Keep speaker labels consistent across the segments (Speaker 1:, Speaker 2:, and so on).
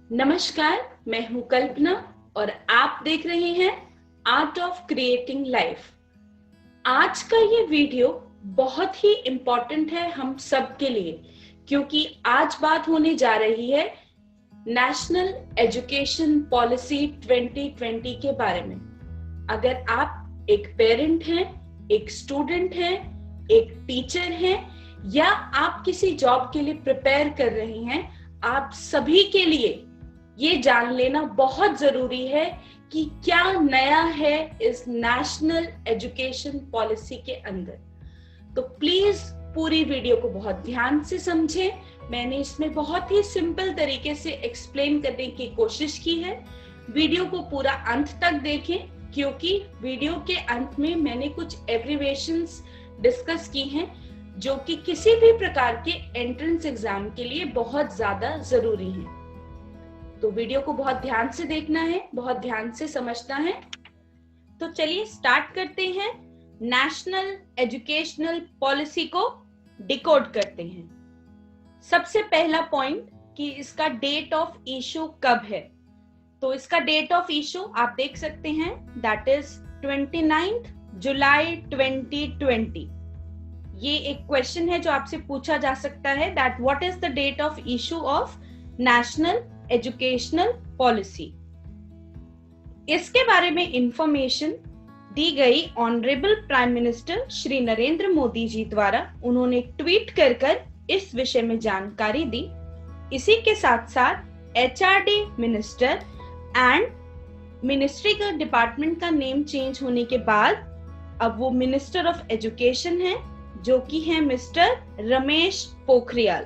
Speaker 1: नमस्कार, मैं हूं कल्पना और आप देख रहे हैं आर्ट ऑफ क्रिएटिंग लाइफ। आज का ये वीडियो बहुत ही इम्पोर्टेंट है हम सब के लिए, क्योंकि आज बात होने जा रही है नेशनल एजुकेशन पॉलिसी 2020 के बारे में। अगर आप एक पेरेंट हैं, एक स्टूडेंट हैं, एक टीचर हैं या आप किसी जॉब के लिए प्रिपेयर कर रहे हैं, आप सभी के लिए ये जान लेना बहुत जरूरी है कि क्या नया है इस नेशनल एजुकेशन पॉलिसी के अंदर। तो प्लीज पूरी वीडियो को बहुत ध्यान से समझें। मैंने इसमें बहुत ही सिंपल तरीके से एक्सप्लेन करने की कोशिश की है। वीडियो को पूरा अंत तक देखें, क्योंकि वीडियो के अंत में मैंने कुछ एब्रिविएशंस डिस्कस की हैं जो कि किसी भी प्रकार के एंट्रेंस एग्जाम के लिए बहुत ज्यादा जरूरी हैं। तो वीडियो को बहुत ध्यान से देखना है, बहुत ध्यान से समझना है। तो चलिए स्टार्ट करते हैं। नेशनल एजुकेशनल पॉलिसी को डिकोड करते हैं। सबसे पहला पॉइंट कि इसका डेट ऑफ इशू कब है। तो इसका डेट ऑफ इशू आप देख सकते हैं, दैट इज 29 जुलाई 2020। ये एक क्वेश्चन है जो आपसे पूछा जा सकता है, that what is the date of issue of national educational policy. इसके बारे में इंफॉर्मेशन दी गई honourable prime minister Shri Narendra Modi ji द्वारा। उन्होंने ट्वीट कर इस विषय में जानकारी दी। इसी के साथ साथ एचआरडी मिनिस्टर एंड मिनिस्ट्री का डिपार्टमेंट का नेम चेंज होने के बाद अब वो मिनिस्टर ऑफ एजुकेशन है, जो कि है मिस्टर रमेश पोखरियाल।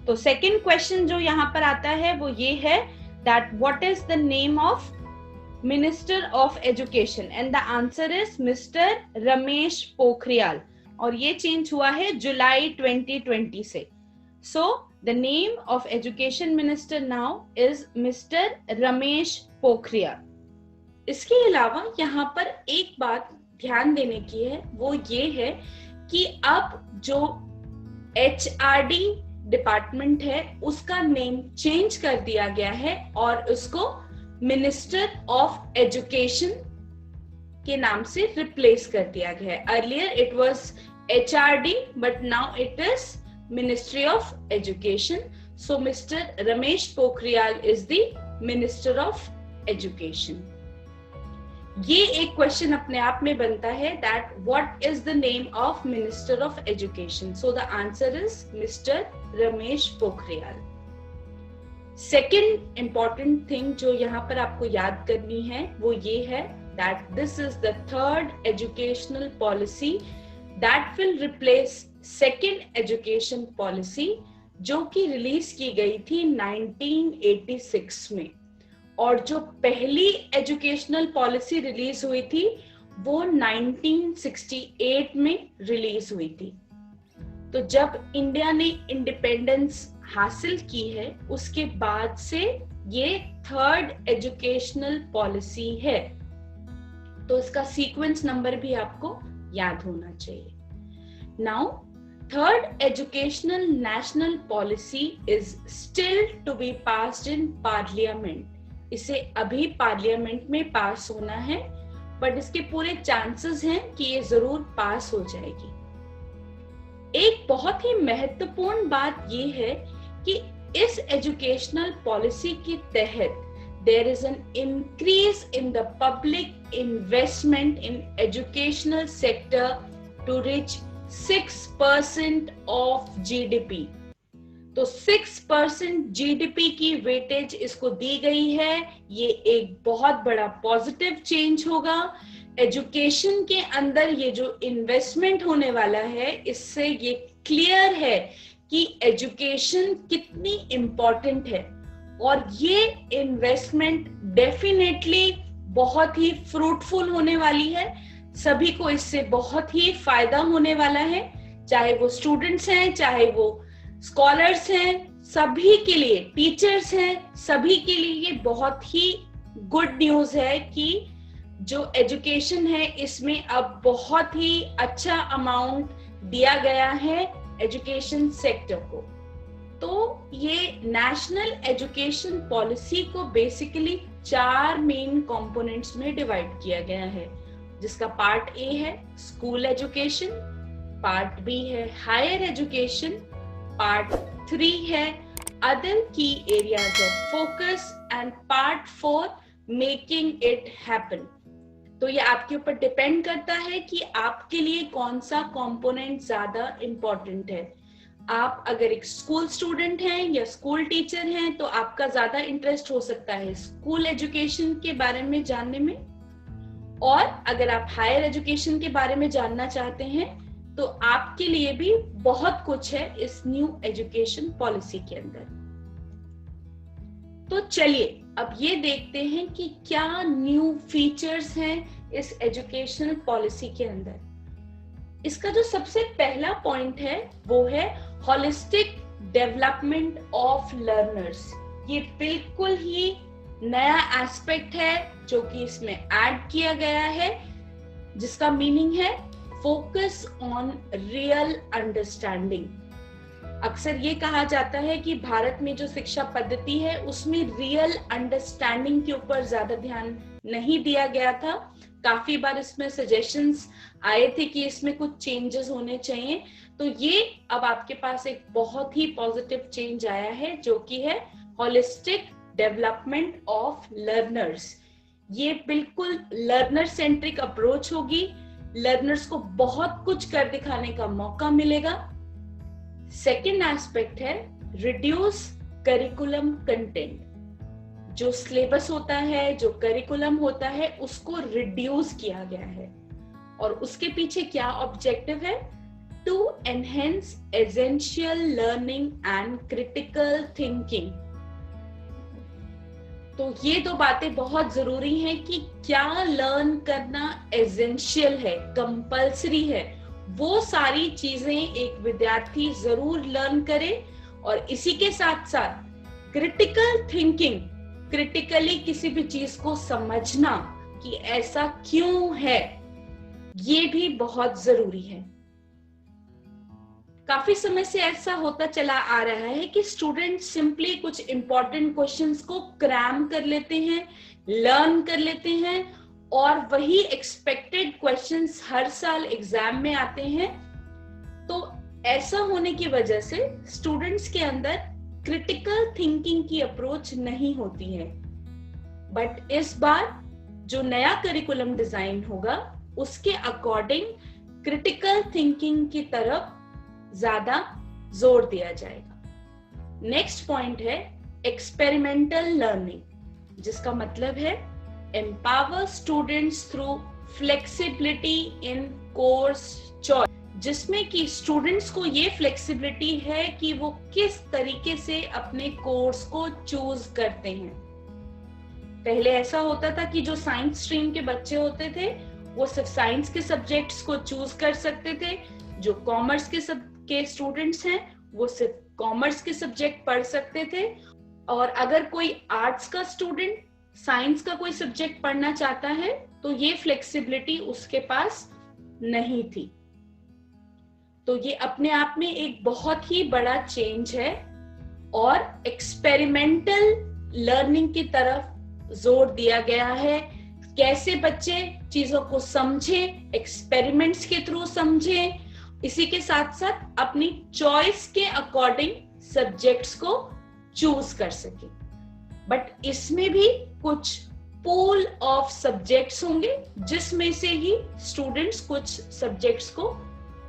Speaker 1: तो सेकंड क्वेश्चन जो यहाँ पर आता है वो ये है, that what is the name of minister of education, and the answer is mister Ramesh Pokhriyal. और ये चेंज हुआ है जुलाई 2020 से। So the name of education minister now is mister Ramesh Pokhriyal. इसके अलावा यहाँ पर एक बात ध्यान देने की है, वो ये है कि अब जो एचआरडी डिपार्टमेंट है उसका नेम चेंज कर दिया गया है और उसको मिनिस्टर ऑफ एजुकेशन के नाम से रिप्लेस कर दिया गया है। Earlier it was HRD, but now it is ministry of education. So mister Ramesh Pokhriyal is the minister of education. ये एक क्वेश्चन अपने आप में बनता है, that what is the name of minister of education. So the answer is mister Ramesh Pokhriyal. Second important thing जो यहाँ पर आपको याद करनी है वो ये है, that this is the third educational policy that will replace second education policy, जो कि रिलीज की गई थी 1986 में। और जो पहली एजुकेशनल पॉलिसी रिलीज हुई थी वो 1968 में रिलीज हुई थी। तो जब इंडिया ने इंडिपेंडेंस हासिल की है उसके बाद से ये थर्ड एजुकेशनल पॉलिसी है। तो इसका सीक्वेंस नंबर भी आपको याद होना चाहिए। Now third educational national policy is still to be passed in parliament. इसे अभी पार्लियामेंट में पास होना है, बट इसके पूरे चांसेस हैं कि ये जरूर पास हो जाएगी। एक बहुत ही महत्वपूर्ण बात ये है कि इस एजुकेशनल पॉलिसी के तहत there is an increase in the public investment in educational sector to reach 6% of GDP. तो 6% जीडीपी की वेटेज इसको दी गई है। ये एक बहुत बड़ा पॉजिटिव चेंज होगा। एजुकेशन के अंदर ये जो इन्वेस्टमेंट होने वाला है, इससे ये क्लियर है कि एजुकेशन कितनी इम्पोर्टेंट है। और ये इन्वेस्टमेंट डेफिनेटली बहुत ही फ्रूटफुल होने वाली है। सभी को इससे बहुत ही फायदा होने वाला है, चाहे वो स्टूडेंट्स हैं, चाहे वो स्कॉलर्स हैं, सभी के लिए, टीचर्स हैं, सभी के लिए ये बहुत ही गुड न्यूज है कि जो एजुकेशन है इसमें अब बहुत ही अच्छा अमाउंट दिया गया है एजुकेशन सेक्टर को। तो ये नेशनल एजुकेशन पॉलिसी को बेसिकली 4 मेन कंपोनेंट्स में डिवाइड किया गया है, जिसका पार्ट ए है स्कूल एजुकेशन, पार्ट बी है हायर एजुकेशन, पार्ट 3 है अदर की areas of focus and part 4 making it happen. तो ये आपके ऊपर डिपेंड करता है कि आपके लिए कौन सा कंपोनेंट ज्यादा इंपॉर्टेंट है। आप अगर एक स्कूल स्टूडेंट हैं या स्कूल टीचर हैं तो आपका ज्यादा इंटरेस्ट हो सकता है स्कूल एजुकेशन के बारे में जानने में, और अगर आप हायर एजुकेशन के बारे में जानना चाहते हैं तो आपके लिए भी बहुत कुछ है इस न्यू एजुकेशन पॉलिसी के अंदर। तो चलिए अब ये देखते हैं कि क्या न्यू फीचर्स हैं इस एजुकेशनल पॉलिसी के अंदर। इसका जो सबसे पहला पॉइंट है वो है होलिस्टिक डेवलपमेंट ऑफ लर्नर्स। ये बिल्कुल ही नया एस्पेक्ट है जो कि इसमें ऐड किया गया है, जिसका मीनिंग है फोकस ऑन रियल अंडरस्टैंडिंग। अक्सर ये कहा जाता है कि भारत में जो शिक्षा पद्धति है उसमें रियल अंडरस्टैंडिंग के ऊपर ज्यादा ध्यान नहीं दिया गया था। काफी बार इसमें सजेशंस आए थे कि इसमें कुछ चेंजेस होने चाहिए, तो ये अब आपके पास एक बहुत ही पॉजिटिव चेंज आया है जो कि है होलिस्टिक डेवलपमेंट ऑफ लर्नर्स। ये बिल्कुल लर्नर सेंट्रिक अप्रोच होगी, लर्नर्स को बहुत कुछ कर दिखाने का मौका मिलेगा। सेकेंड एस्पेक्ट है रिड्यूस करिकुलम कंटेंट। जो सिलेबस होता है, जो करिकुलम होता है, उसको रिड्यूस किया गया है, और उसके पीछे क्या ऑब्जेक्टिव है? To enhance essential learning and critical thinking. तो ये दो बातें बहुत जरूरी हैं कि क्या लर्न करना एसेंशियल है, कंपल्सरी है, वो सारी चीजें एक विद्यार्थी जरूर लर्न करे, और इसी के साथ साथ क्रिटिकल थिंकिंग, क्रिटिकली किसी भी चीज को समझना कि ऐसा क्यों है, ये भी बहुत जरूरी है। काफी समय से ऐसा होता चला आ रहा है कि स्टूडेंट सिंपली कुछ इंपॉर्टेंट क्वेश्चंस को क्रैम कर लेते हैं, लर्न कर लेते हैं, और वही एक्सपेक्टेड क्वेश्चंस हर साल एग्जाम में आते हैं। तो ऐसा होने की वजह से स्टूडेंट्स के अंदर क्रिटिकल थिंकिंग की अप्रोच नहीं होती है। बट इस बार जो नया करिकुलम डिजाइन होगा उसके अकॉर्डिंग क्रिटिकल थिंकिंग की तरफ ज्यादा जोर दिया जाएगा। नेक्स्ट पॉइंट है एक्सपेरिमेंटल लर्निंग, जिसका मतलब है एम्पावर स्टूडेंट्स थ्रू फ्लेक्सिबिलिटी इन कोर्स चॉइस, जिसमें कि स्टूडेंट्स को ये फ्लेक्सिबिलिटी है कि वो किस तरीके से अपने कोर्स को चूज करते हैं। पहले ऐसा होता था कि जो साइंस स्ट्रीम के बच्चे होते थे वो सिर्फ साइंस के सब्जेक्ट्स को चूज कर सकते थे, जो कॉमर्स के स्टूडेंट्स हैं वो सिर्फ कॉमर्स के सब्जेक्ट पढ़ सकते थे, और अगर कोई आर्ट्स का स्टूडेंट साइंस का कोई सब्जेक्ट पढ़ना चाहता है तो ये फ्लेक्सिबिलिटी उसके पास नहीं थी। तो ये अपने आप में एक बहुत ही बड़ा चेंज है, और एक्सपेरिमेंटल लर्निंग की तरफ जोर दिया गया है। कैसे बच्चे चीजों को समझें, एक्सपेरिमेंट्स के थ्रू समझें, इसी के साथ साथ अपनी चॉइस के अकॉर्डिंग सब्जेक्ट्स को चूज कर सके। बट इसमें भी कुछ पूल ऑफ सब्जेक्ट्स होंगे जिसमें से ही स्टूडेंट्स कुछ सब्जेक्ट्स को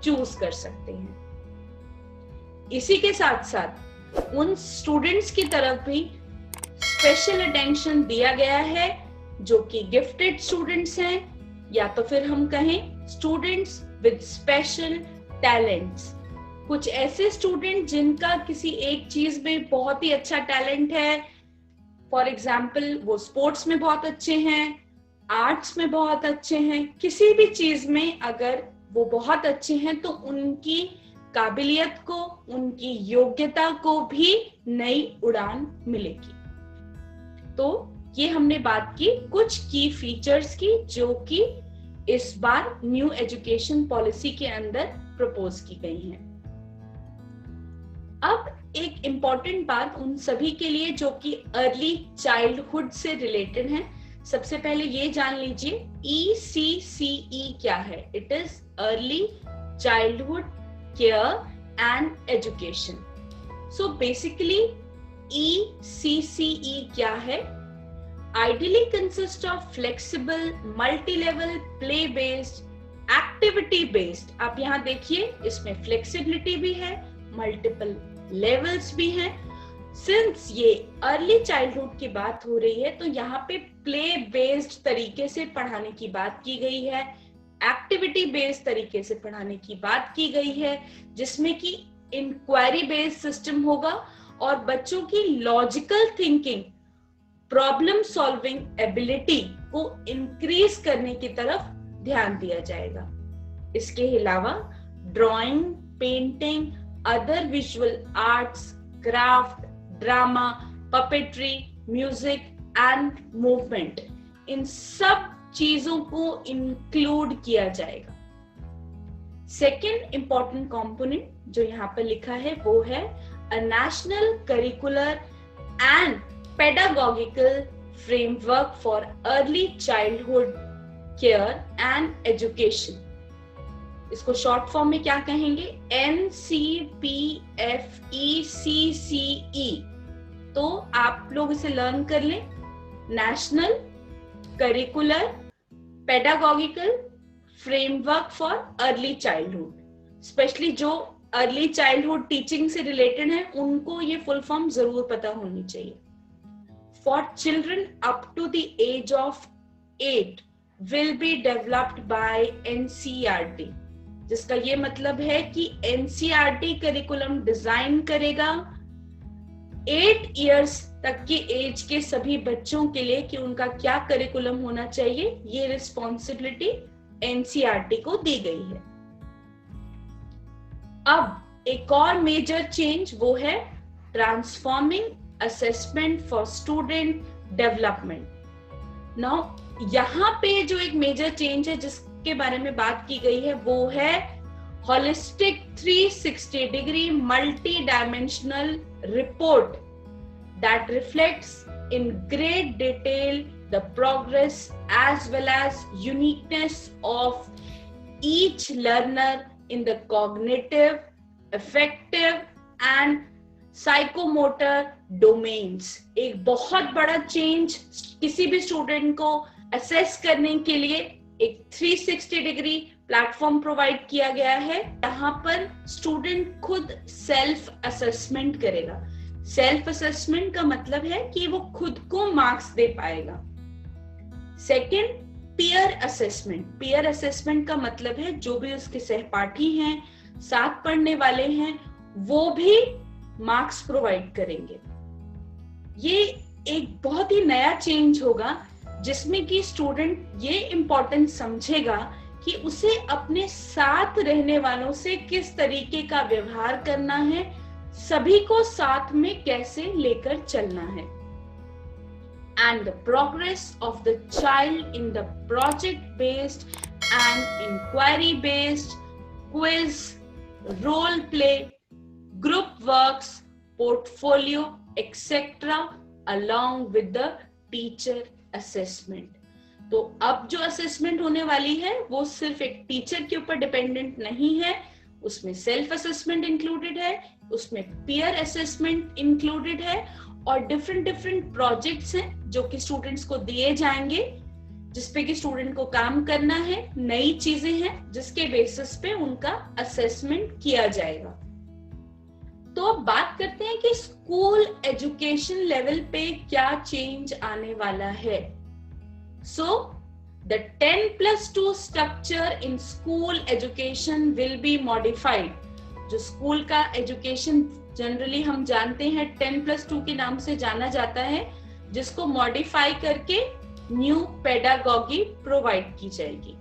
Speaker 1: चूज कर सकते हैं। इसी के साथ साथ उन स्टूडेंट्स की तरफ भी स्पेशल अटेंशन दिया गया है जो कि गिफ्टेड स्टूडेंट्स हैं, या तो फिर हम कहें स्टूडेंट्स विद स्पेशल टैलेंट्स। कुछ ऐसे स्टूडेंट जिनका किसी एक चीज में बहुत ही अच्छा टैलेंट है, फॉर एग्जाम्पल वो स्पोर्ट्स में बहुत अच्छे हैं, आर्ट्स में बहुत अच्छे हैं, किसी भी चीज में अगर वो बहुत अच्छे हैं तो उनकी काबिलियत को, उनकी योग्यता को भी नई उड़ान मिलेगी। तो ये हमने बात की कुछ की फीचर्स की जो कि इस बार न्यू एजुकेशन पॉलिसी के अंदर प्रपोज की गई हैं। अब एक इम्पॉर्टेंट बात उन सभी के लिए जो कि अर्ली चाइल्डहुड से रिलेटेड है, सबसे पहले ये जान लीजिए ECCE क्या है। It is early childhood care and education. So basically ECCE क्या है? Ideally consist of flexible, multi-level, play-based, activity-based। आप यहाँ देखिए इसमें flexibility भी है, multiple levels भी हैं। Since ये early childhood की बात हो रही है तो यहाँ पे play-based तरीके से पढ़ाने की बात की गई है, activity-based तरीके से पढ़ाने की बात की गई है, जिसमें कि inquiry-based system होगा और बच्चों की logical thinking, problem solving ability को इंक्रीज करने की तरफ ध्यान दिया जाएगा। इसके अलावा drawing, painting, other visual arts, craft, drama, puppetry, music and movement, इन सब चीजों को इंक्लूड किया जाएगा। सेकेंड इंपॉर्टेंट कंपोनेंट जो यहाँ पर लिखा है वो है a national curricular and pedagogical framework for early childhood care and education। इसको शॉर्ट फॉर्म में क्या कहेंगे? NCPFECCE। तो आप लोग इसे लर्न कर लें। National curricular pedagogical framework for early childhood. Specially जो अर्ली चाइल्डहुड टीचिंग से रिलेटेड है उनको ये फुल फॉर्म जरूर पता होनी चाहिए। For children up to the age of 8 will be developed by NCERT, जिसका ये मतलब है कि NCERT करिकुलम डिजाइन करेगा 8 इयर्स तक की एज के सभी बच्चों के लिए कि उनका क्या करिकुलम होना चाहिए। ये रिस्पॉन्सिबिलिटी NCERT को दी गई है। अब एक और मेजर चेंज वो है transforming assessment for student development. Now यहाँ पे जो एक मेजर चेंज है जिसके बारे में बात की गई है वो है holistic 360 degree multidimensional report that reflects in great detail the progress as well as uniqueness of each learner in the cognitive, affective and psychomotor domains। एक बहुत बड़ा चेंज किसी भी स्टूडेंट को असेस करने के लिए एक 360 डिग्री प्लेटफॉर्म प्रोवाइड किया गया है। यहाँ पर स्टूडेंट खुद सेल्फ असेसमेंट करेगा। सेल्फ असेसमेंट का मतलब है कि वो खुद को मार्क्स दे पाएगा। Second, peer assessment. Peer assessment का मतलब है जो भी उसके सहपाठी हैं, साथ पढ़ने वाले हैं, वो भी मार्क्स प्रोवाइड करेंगे। ये एक बहुत ही नया चेंज होगा जिसमें कि स्टूडेंट ये इम्पोर्टेंट समझेगा कि उसे अपने साथ रहने वालों से किस तरीके का व्यवहार करना है, सभी को साथ में कैसे लेकर चलना है। And the progress of the child in the project-based and inquiry-based quiz, role play, group works, portfolio, etc. along with the teacher assessment। तो अब जो असेसमेंट होने वाली है वो सिर्फ एक टीचर के ऊपर डिपेंडेंट नहीं है, उसमें सेल्फ असेसमेंट इंक्लूडेड है, उसमें पीयर असेसमेंट इंक्लूडेड है और डिफरेंट प्रोजेक्ट्स हैं जो कि स्टूडेंट्स को दिए जाएंगे जिसपे कि स्टूडेंट को काम करना है। नई चीजें हैं जिसके बेसिस पे उनका असेसमेंट किया जाएगा। तो अब बात करते हैं कि स्कूल एजुकेशन लेवल पे क्या चेंज आने वाला है। So the 10+2 structure in school education will be modified. जो स्कूल का एजुकेशन जनरली हम जानते हैं 10+2 के नाम से जाना जाता है, जिसको मॉडिफाई करके न्यू पेडागॉगी प्रोवाइड की जाएगी।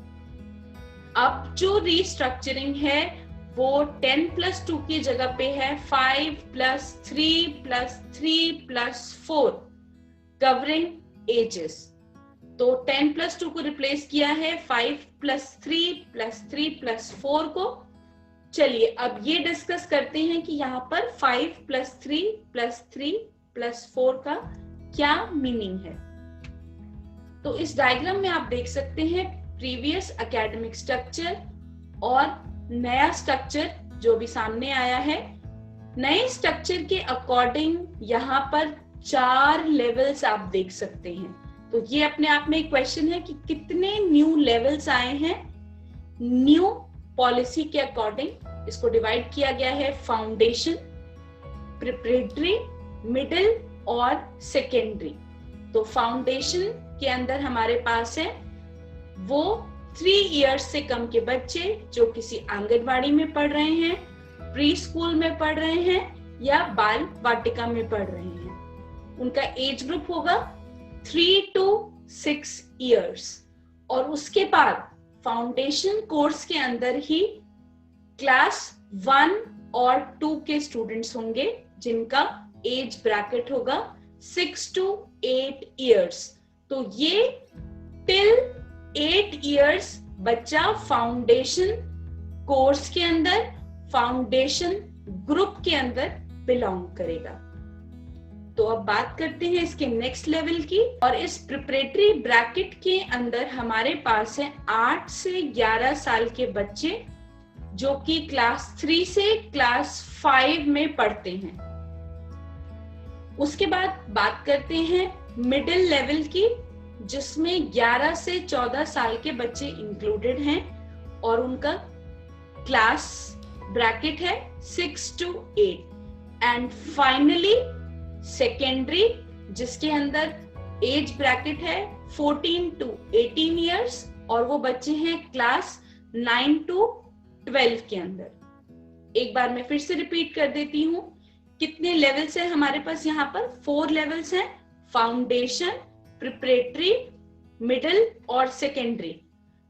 Speaker 1: अब जो रीस्ट्रक्चरिंग है वो 10+2 की जगह पे है 5+3+3+4 कवरिंग एजेस। तो 10+2 को रिप्लेस किया है 5+3+3+4 को चलिए अब ये डिस्कस करते हैं कि यहाँ पर 5 + 3 + 3 + 4 का क्या मीनिंग है। तो इस डायग्राम में आप देख सकते हैं प्रीवियस एकेडमिक स्ट्रक्चर और नया स्ट्रक्चर जो भी सामने आया है। नए स्ट्रक्चर के अकॉर्डिंग यहाँ पर 4 लेवल्स आप देख सकते हैं। तो ये अपने आप में एक क्वेश्चन है कि कितने न्यू लेवल्स आए हैं। न्यू पॉलिसी के अकॉर्डिंग इसको डिवाइड किया गया है फाउंडेशन, प्रिपरेटरी, मिडिल और सेकेंडरी। तो फाउंडेशन के अंदर हमारे पास है वो 3 इयर्स से कम के बच्चे जो किसी आंगनबाड़ी में पढ़ रहे हैं, प्री स्कूल में पढ़ रहे हैं या बाल वाटिका में पढ़ रहे हैं। उनका एज ग्रुप होगा 3 to 6 इयर्स। और उसके बाद फाउंडेशन कोर्स के अंदर ही क्लास 1 और 2 के स्टूडेंट्स होंगे जिनका एज ब्रैकेट होगा 6 to 8 इयर्स। तो ये टिल 8 इयर्स बच्चा फाउंडेशन कोर्स के अंदर, फाउंडेशन ग्रुप के अंदर बिलोंग करेगा। तो अब बात करते हैं इसके नेक्स्ट लेवल की। और इस प्रिपरेटरी ब्रैकेट के अंदर हमारे पास है 8 से 11 साल के बच्चे जो कि क्लास 3 से क्लास 5 में पढ़ते हैं। उसके बाद बात करते हैं मिडिल लेवल की, जिसमें 11 से 14 साल के बच्चे इंक्लूडेड हैं और उनका क्लास ब्रैकेट है 6 to 8। एंड फाइनली सेकेंडरी, जिसके अंदर एज ब्रैकेट है 14 to 18 इयर्स और वो बच्चे हैं क्लास 9 to 12 के अंदर। एक बार मैं फिर से रिपीट कर देती हूँ कितने लेवल्स हैं हमारे पास। यहाँ पर 4 लेवल्स हैं, फाउंडेशन, प्रिपरेटरी, मिडिल और सेकेंडरी।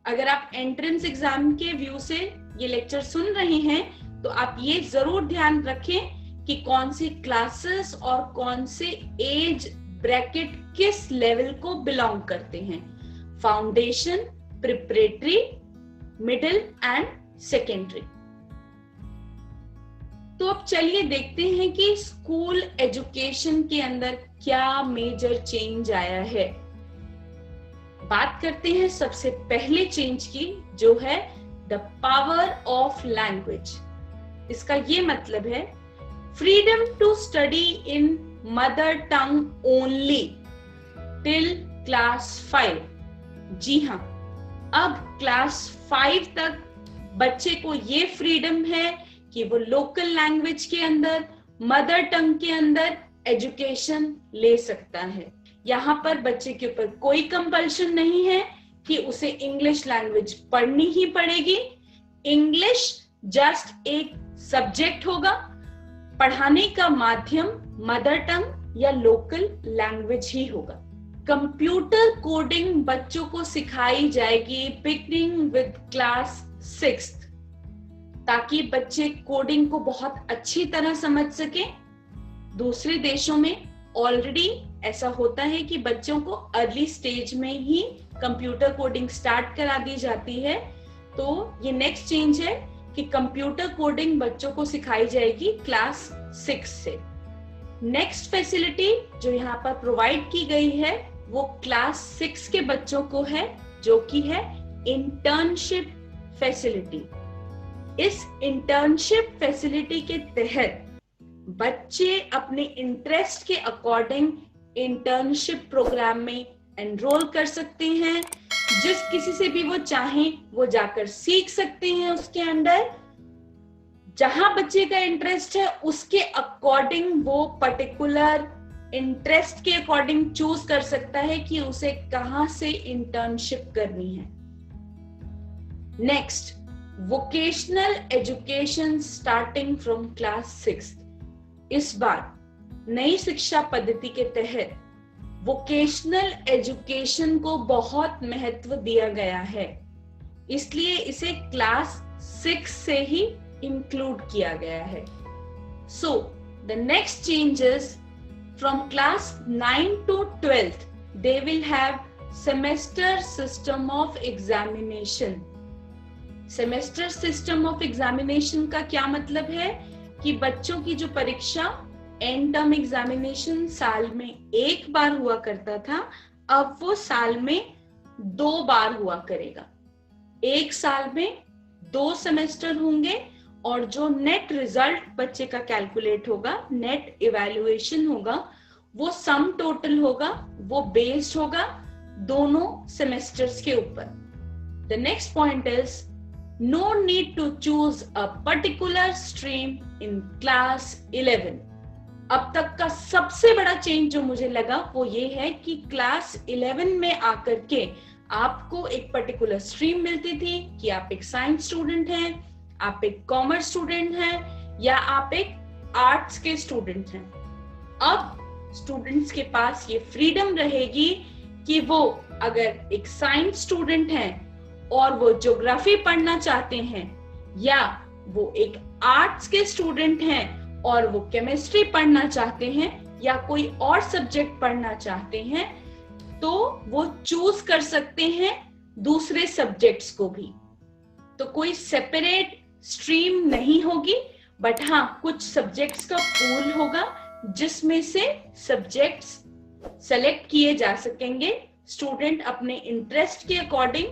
Speaker 1: अगर आप एंट्रेंस एग्जाम के व्यू से ये लेक्चर सुन रहे हैं तो आप ये जरूर ध्यान रखें कि कौन सी क्लासेस और कौन से एज ब्रैकेट किस लेवल को बिलोंग करते हैं, foundation, preparatory, middle and secondary. तो अब चलिए देखते हैं कि स्कूल एजुकेशन के अंदर क्या मेजर चेंज आया है। बात करते हैं सबसे पहले चेंज की, जो है द पावर ऑफ लैंग्वेज। इसका ये मतलब है freedom to study in mother tongue only till class 5। जी हाँ, अब क्लास 5 तक बच्चे को ये फ्रीडम है कि वो लोकल लैंग्वेज के अंदर, मदर टंग के अंदर एजुकेशन ले सकता है। यहाँ पर बच्चे के ऊपर कोई कंपल्शन नहीं है कि उसे इंग्लिश लैंग्वेज पढ़नी ही पड़ेगी। इंग्लिश जस्ट एक सब्जेक्ट होगा, पढ़ाने का माध्यम मदर टंग या लोकल लैंग्वेज ही होगा। कंप्यूटर कोडिंग बच्चों को सिखाई जाएगी बिगिनिंग विद क्लास 6, ताकि बच्चे कोडिंग को बहुत अच्छी तरह समझ सकें। दूसरे देशों में ऑलरेडी ऐसा होता है कि बच्चों को अर्ली स्टेज में ही कंप्यूटर कोडिंग स्टार्ट करा दी जाती है। तो ये नेक्स्ट चेंज है कि कंप्यूटर कोडिंग बच्चों को सिखाई जाएगी क्लास 6 से। नेक्स्ट फैसिलिटी जो यहाँ पर प्रोवाइड की गई है वो क्लास 6 के बच्चों को है, जो कि है इंटर्नशिप फैसिलिटी। इस इंटर्नशिप फैसिलिटी के तहत बच्चे अपने इंटरेस्ट के अकॉर्डिंग इंटर्नशिप प्रोग्राम में एनरोल कर सकते हैं। जिस किसी से भी वो चाहें वो जाकर सीख सकते हैं उसके अंदर। जहां बच्चे का इंटरेस्ट है उसके अकॉर्डिंग वो पर्टिकुलर इंटरेस्ट के अकॉर्डिंग चूज कर सकता है कि उसे कहां से इंटर्नशिप करनी है। Next, vocational education starting from class 6। इस बार नई शिक्षा पद्धति के तहत वोकेशनल एजुकेशन को बहुत महत्व दिया गया है, इसलिए इसे क्लास 6 से ही इंक्लूड किया गया है। So the next changes from class 9 to 12th they will have semester system of examination। Semester system of examination का क्या मतलब है कि बच्चों की जो परीक्षा एंड टर्म एग्जामिनेशन साल में एक बार हुआ करता था, अब वो साल में 2 बार हुआ करेगा। एक साल में 2 सेमेस्टर होंगे और जो नेट रिजल्ट बच्चे का कैलकुलेट होगा, नेट इवैल्यूएशन होगा, वो सम टोटल होगा, वो बेस्ड होगा दोनों सेमेस्टर्स के ऊपर। The next point is no need to choose a particular stream in class 11। अब तक का सबसे बड़ा चेंज जो मुझे लगा वो ये है कि क्लास 11 में आकर के आपको एक पर्टिकुलर स्ट्रीम मिलती थी कि आप एक साइंस स्टूडेंट हैं, आप एक कॉमर्स स्टूडेंट हैं या आप एक आर्ट्स के स्टूडेंट हैं। अब स्टूडेंट्स के पास ये फ्रीडम रहेगी कि वो अगर एक साइंस स्टूडेंट हैं और वो ज्योग्राफी पढ़ना चाहते हैं, या वो एक आर्ट्स के स्टूडेंट हैं और वो केमिस्ट्री पढ़ना चाहते हैं या कोई और सब्जेक्ट पढ़ना चाहते हैं, तो वो चूज कर सकते हैं दूसरे सब्जेक्ट्स को भी। तो कोई सेपरेट स्ट्रीम नहीं होगी, बट हाँ कुछ सब्जेक्ट्स का पूल होगा जिसमें से सब्जेक्ट्स सेलेक्ट किए जा सकेंगे। स्टूडेंट अपने इंटरेस्ट के अकॉर्डिंग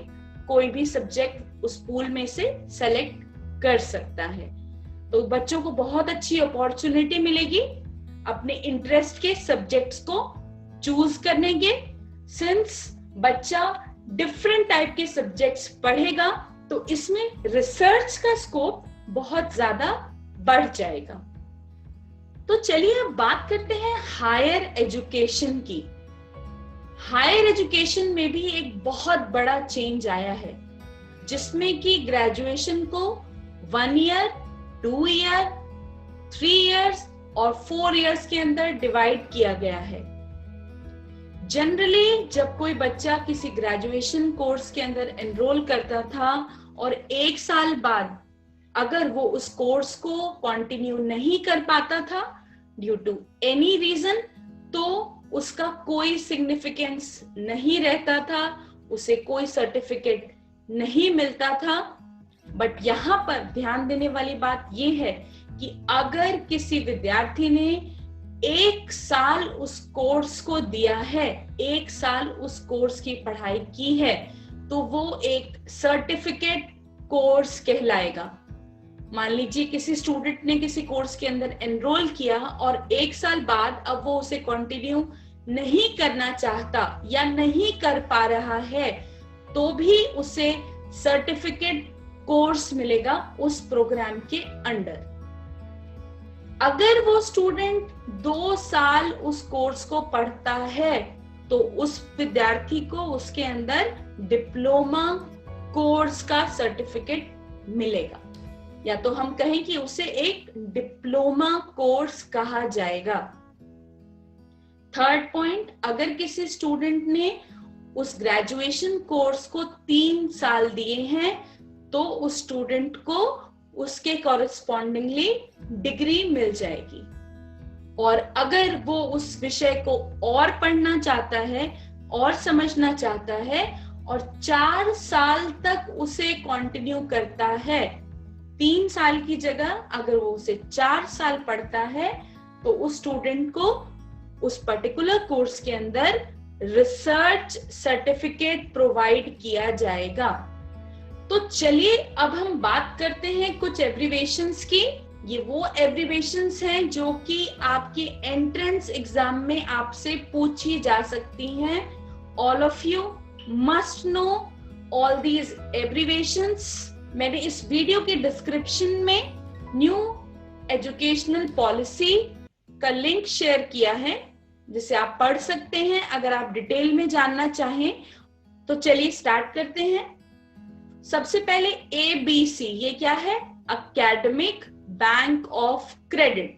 Speaker 1: कोई भी सब्जेक्ट उस पूल में से सेलेक्ट कर सकता है। तो बच्चों को बहुत अच्छी अपॉर्चुनिटी मिलेगी अपने इंटरेस्ट के सब्जेक्ट्स को चूज करने के। सिंस बच्चा डिफरेंट टाइप के सब्जेक्ट्स पढ़ेगा तो इसमें रिसर्च का स्कोप बहुत ज्यादा बढ़ जाएगा। तो चलिए अब बात करते हैं हायर एजुकेशन की। हायर एजुकेशन में भी एक बहुत बड़ा चेंज आया है, जिसमें कि ग्रेजुएशन को 1 ईयर, 2 ईयर, 3 इयर्स और 4 इयर्स के अंदर डिवाइड किया गया है। जनरली जब कोई बच्चा किसी ग्रेजुएशन कोर्स के अंदर एनरोल करता था और 1 साल बाद अगर वो उस कोर्स को कंटिन्यू नहीं कर पाता था ड्यू टू एनी रीजन, तो उसका कोई सिग्निफिकेंस नहीं रहता था, उसे कोई सर्टिफिकेट नहीं मिलता था। बट यहाँ पर ध्यान देने वाली बात यह है कि अगर किसी विद्यार्थी ने 1 साल उस कोर्स को दिया है, 1 साल उस कोर्स की पढ़ाई की है, तो वो एक सर्टिफिकेट कोर्स कहलाएगा। मान लीजिए किसी स्टूडेंट ने किसी कोर्स के अंदर एनरोल किया और 1 साल बाद अब वो उसे कंटिन्यू नहीं करना चाहता या नहीं कर पा रहा है, तो भी उसे सर्टिफिकेट कोर्स मिलेगा उस प्रोग्राम के अंडर। अगर वो स्टूडेंट 2 साल उस कोर्स को पढ़ता है तो उस विद्यार्थी को उसके अंदर डिप्लोमा कोर्स का सर्टिफिकेट मिलेगा, या तो हम कहें कि उसे एक डिप्लोमा कोर्स कहा जाएगा। थर्ड पॉइंट, अगर किसी स्टूडेंट ने उस ग्रेजुएशन कोर्स को 3 साल दिए हैं तो उस स्टूडेंट को उसके कॉरेस्पॉन्डिंगली डिग्री मिल जाएगी। और अगर वो उस विषय को और पढ़ना चाहता है और समझना चाहता है और 4 साल तक उसे कंटिन्यू करता है, 3 साल की जगह अगर वो उसे 4 साल पढ़ता है, तो उस स्टूडेंट को उस पर्टिकुलर कोर्स के अंदर रिसर्च सर्टिफिकेट प्रोवाइड किया जाएगा। तो चलिए अब हम बात करते हैं कुछ एब्रिविएशंस की। ये वो एब्रिविएशंस हैं जो कि आपके एंट्रेंस एग्जाम में आपसे पूछी जा सकती हैं। All of you must know all these abbreviations. मैंने इस वीडियो के डिस्क्रिप्शन में न्यू एजुकेशनल पॉलिसी का लिंक शेयर किया है, जिसे आप पढ़ सकते हैं अगर आप डिटेल में जानना चाहें। तो चलिए स्टार्ट करते हैं। सबसे पहले ABC, ये क्या है? Academic bank of credit.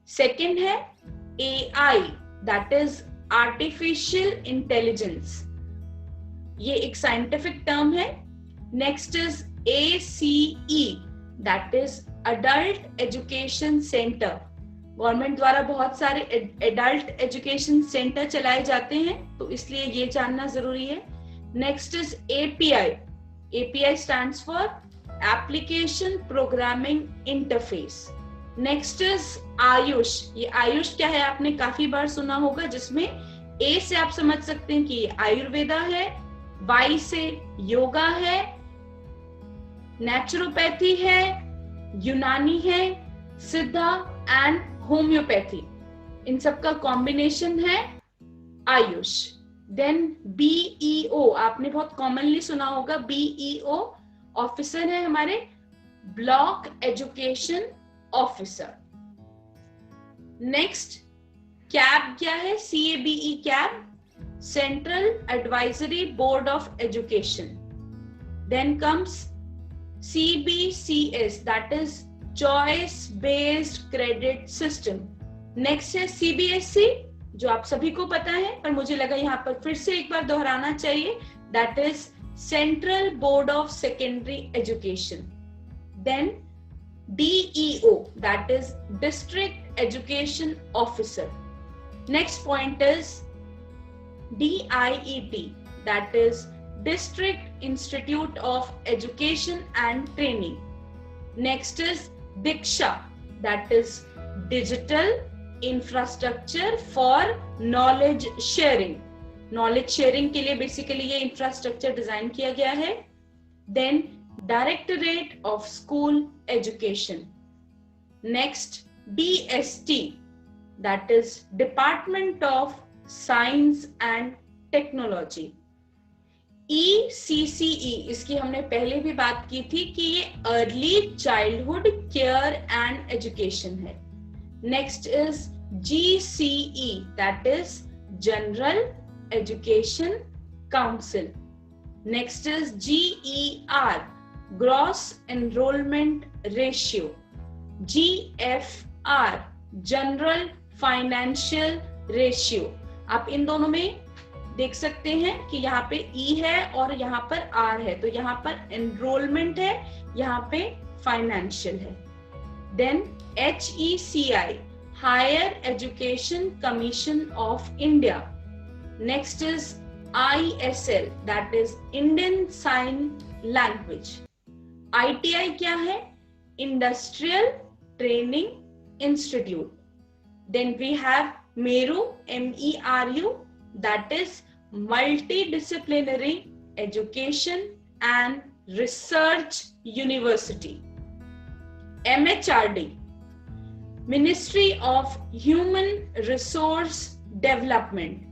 Speaker 1: Second है AI, that is artificial intelligence, ये एक साइंटिफिक टर्म है। Next is ACE, that is adult education centre. Government द्वारा बहुत सारे एडल्ट एजुकेशन सेंटर चलाए जाते हैं, तो इसलिए ये जानना जरूरी है। Next is API, API stands for Application Programming Interface. Next is Ayush. ये आयुष क्या है आपने काफी बार सुना होगा, जिसमें A से आप समझ सकते हैं कि ये आयुर्वेदा है, Y से योगा है, नेचुरोपैथी है, यूनानी है, सिद्धा एंड होम्योपैथी. इन सब का कॉम्बिनेशन है आयुष. देन BEO आपने बहुत कॉमनली सुना होगा. BEO ऑफिसर है हमारे block education officer. Next CABE क्या है? CABE CABE, central advisory board of education. Then comes CBCS, that is choice based credit system. Next है CBSE, जो आप सभी को पता है, पर मुझे लगा यहाँ पर फिर से एक बार दोहराना चाहिए. That is central board of secondary education. Then DEO, that is District Education Officer. Next point is DIET, that is District Institute of Education and Training. Next is Diksha, that is Digital Infrastructure for Knowledge Sharing. Knowledge sharing के लिए basically ये infrastructure design किया गया है. Then Directorate of School Education. Next, DST, that is Department of Science and Technology. ECCE, इसकी हमने पहले भी बात की थी कि ये Early Childhood Care and Education है. Next is GCE, that is General Education Council. Next is GER, Gross Enrollment Ratio. GFR, General Financial Ratio. आप इन दोनों में देख सकते हैं कि यहाँ पे E है और यहाँ पर R है, तो यहाँ पर enrollment है, यहाँ पे financial है. Then HECI, Higher Education Commission of India. Next is ISL, that is Indian Sign Language. ITI क्या है? Industrial Training Institute. Then we have MERU, MERU, that is Multidisciplinary Education and Research University. MHRD, Ministry of Human Resource Development.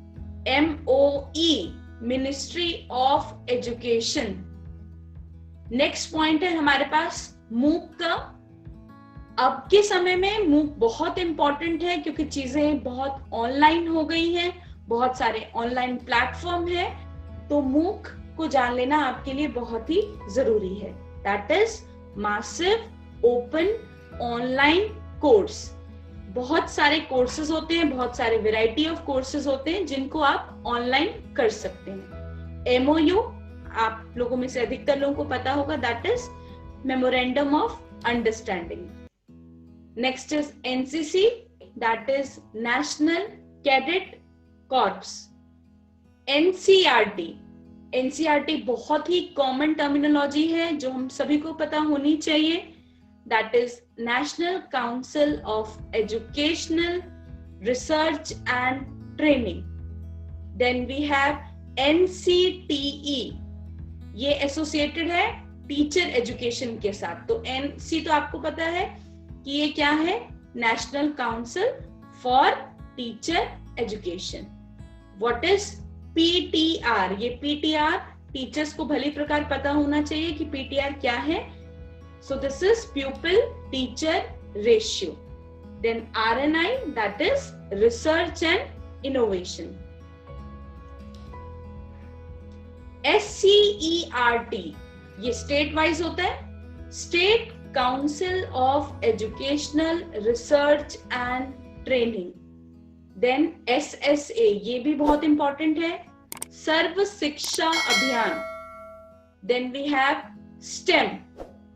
Speaker 1: MOE, Ministry of Education. Next point है हमारे पास मूक का. अब के समय में मूक बहुत इंपॉर्टेंट है क्योंकि चीजें बहुत ऑनलाइन हो गई हैं, बहुत सारे ऑनलाइन प्लेटफॉर्म है, तो मूक को जान लेना आपके लिए बहुत ही जरूरी है. That is massive open online course. बहुत सारे कोर्सेज होते हैं, बहुत सारे वैरायटी ऑफ कोर्सेज होते हैं जिनको आप ऑनलाइन कर सकते हैं. MOU आप लोगों में से अधिकतर लोगों को पता होगा, that is memorandum of understanding. Next is NCC, that is national cadet corps. NCERT बहुत ही कॉमन टर्मिनोलॉजी है जो हम सभी को पता होनी चाहिए. That is national council of educational research and training. Then we have NCTE, ये एसोसिएटेड है टीचर एजुकेशन के साथ. तो NC तो आपको पता है कि ये क्या है? National council for teacher education. What is PTR? ये PTR टीचर्स को भली प्रकार पता होना चाहिए कि PTR क्या है. So this is pupil teacher ratio. Then RNI, that is research and innovation. SCERT, ये स्टेट वाइज होता है, state council of educational research and training. Then SSA, ये भी बहुत इंपॉर्टेंट है, सर्व शिक्षा अभियान. देन वी हैव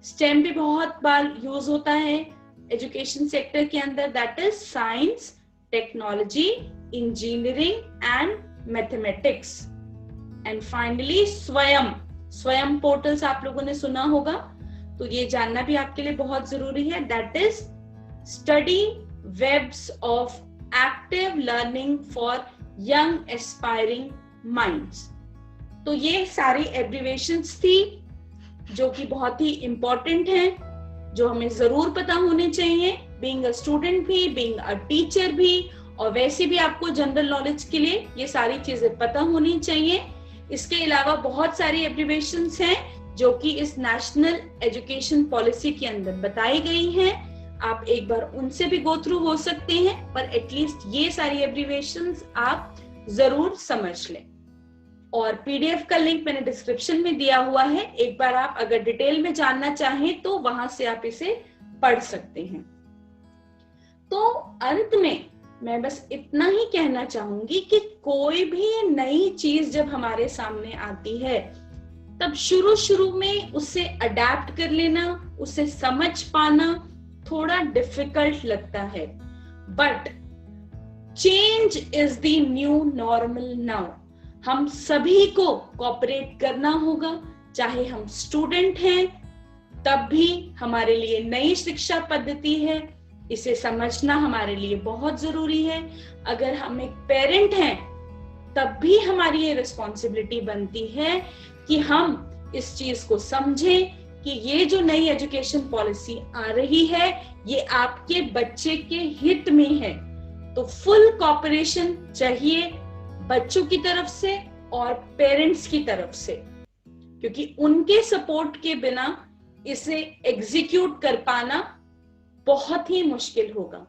Speaker 1: STEM भी बहुत बार यूज होता है एजुकेशन सेक्टर के अंदर, that is science, technology, engineering and mathematics. And finally, Swayam. स्वयं पोर्टल्स आप लोगों ने सुना होगा, तो ये जानना भी आपके लिए बहुत जरूरी है। That is study webs of active learning for young aspiring minds. तो ये सारी एब्रिवेशंस थी जो कि बहुत ही इंपॉर्टेंट हैं, जो हमें जरूर पता होने चाहिए, बीइंग अ स्टूडेंट भी, बीइंग अ टीचर भी, और वैसे भी आपको जनरल नॉलेज के लिए ये सारी चीजें पता होनी चाहिए। इसके अलावा बहुत सारी एब्रिवेशंस हैं जो कि इस नेशनल एजुकेशन पॉलिसी के अंदर बताई गई हैं। आप एक बार उनसे भी गो थ्रू हो सकते हैं, पर एटलीस्ट ये सारी एब्रिवेशंस आप जरूर समझ लें। और पीडीएफ का लिंक मैंने डिस्क्रिप्शन में दिया हुआ है, एक बार आप अगर डिटेल में जानना चाहें तो वहां से आप इसे पढ़ सकते हैं। तो अंत में मैं बस इतना ही कहना चाहूंगी कि कोई भी नई चीज जब हमारे सामने आती है तब शुरू में उससे अडेप्ट कर लेना, उसे समझ पाना थोड़ा डिफिकल्ट लगता है, but change is the new normal now. हम सभी को कोऑपरेट करना होगा, चाहे हम स्टूडेंट हैं तब भी हमारे लिए नई शिक्षा पद्धति है, इसे समझना हमारे लिए बहुत जरूरी है। अगर हम एक पेरेंट हैं तब भी हमारी ये रिस्पॉन्सिबिलिटी बनती है कि हम इस चीज को समझें कि ये जो नई एजुकेशन पॉलिसी आ रही है ये आपके बच्चे के हित में है। तो फुल कोऑपरेशन चाहिए बच्चों की तरफ से और पेरेंट्स की तरफ से, क्योंकि उनके सपोर्ट के बिना इसे एग्जीक्यूट कर पाना बहुत ही मुश्किल होगा।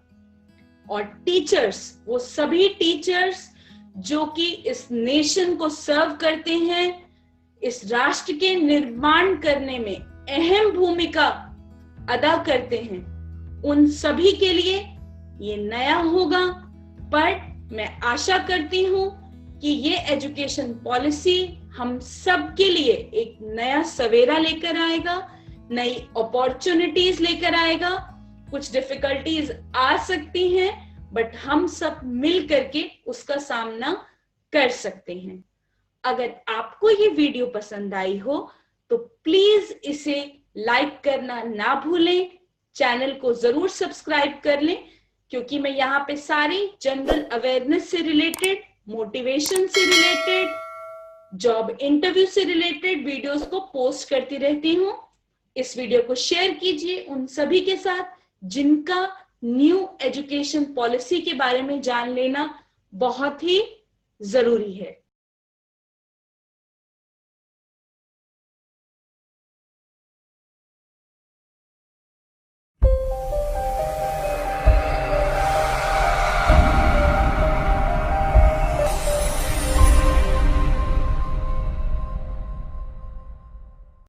Speaker 1: और टीचर्स, वो सभी टीचर्स जो कि इस नेशन को सर्व करते हैं, इस राष्ट्र के निर्माण करने में अहम भूमिका अदा करते हैं, उन सभी के लिए ये नया होगा। पर मैं आशा करती हूं कि ये एजुकेशन पॉलिसी हम सब के लिए एक नया सवेरा लेकर आएगा, नई अपॉर्चुनिटीज लेकर आएगा। कुछ डिफिकल्टीज आ सकती हैं, बट हम सब मिल करके उसका सामना कर सकते हैं। अगर आपको ये वीडियो पसंद आई हो तो प्लीज इसे लाइक करना ना भूलें, चैनल को जरूर सब्सक्राइब कर लें, क्योंकि मैं यहाँ पे सारी जनरल अवेयरनेस से रिलेटेड, मोटिवेशन से रिलेटेड, जॉब इंटरव्यू से रिलेटेड वीडियोस को पोस्ट करती रहती हूँ। इस वीडियो को शेयर कीजिए उन सभी के साथ जिनका न्यू एजुकेशन पॉलिसी के बारे में जान लेना बहुत ही जरूरी है।